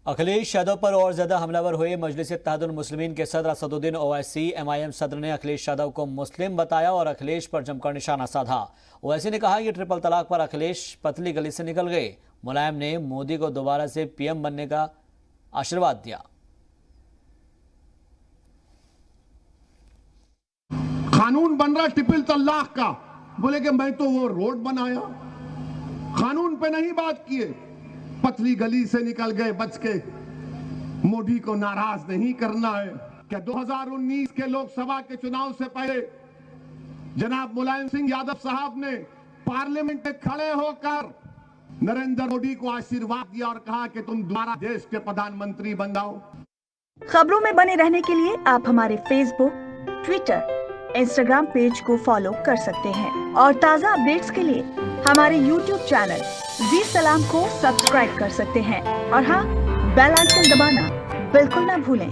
अखिलेश यादव पर और ज्यादा हमलावर हुए। मजलिस इत्तेहादुल मुस्लिमीन के सदर असदुद्दीन ओवैसी एमआईएम सदर ने अखिलेश यादव को मुस्लिम बताया और अखिलेश पर जमकर निशाना साधा। ओवैसी ने कहा कि ट्रिपल तलाक पर अखिलेश पतली गली से निकल गए। मुलायम ने मोदी को दोबारा से पीएम बनने का आशीर्वाद दिया। कानून बन रहा ट्रिपल तलाक का, बोले कि मैं तो वो रोड बनाया, कानून पे नहीं बात किए, पतली गली से निकल गए बच के। मोदी को नाराज नहीं करना है क्या? 2019 के लोकसभा के चुनाव से पहले जनाब मुलायम सिंह यादव साहब ने पार्लियामेंट में खड़े होकर नरेंद्र मोदी को आशीर्वाद दिया और कहा कि तुम दोबारा देश के प्रधानमंत्री बन जाओ। खबरों में बने रहने के लिए आप हमारे फेसबुक, ट्विटर, इंस्टाग्राम पेज को फॉलो कर सकते हैं और ताज़ा अपडेट्स के लिए हमारे यूट्यूब चैनल जी सलाम को सब्सक्राइब कर सकते हैं। और हाँ, बेल आइकन दबाना बिल्कुल ना भूलें।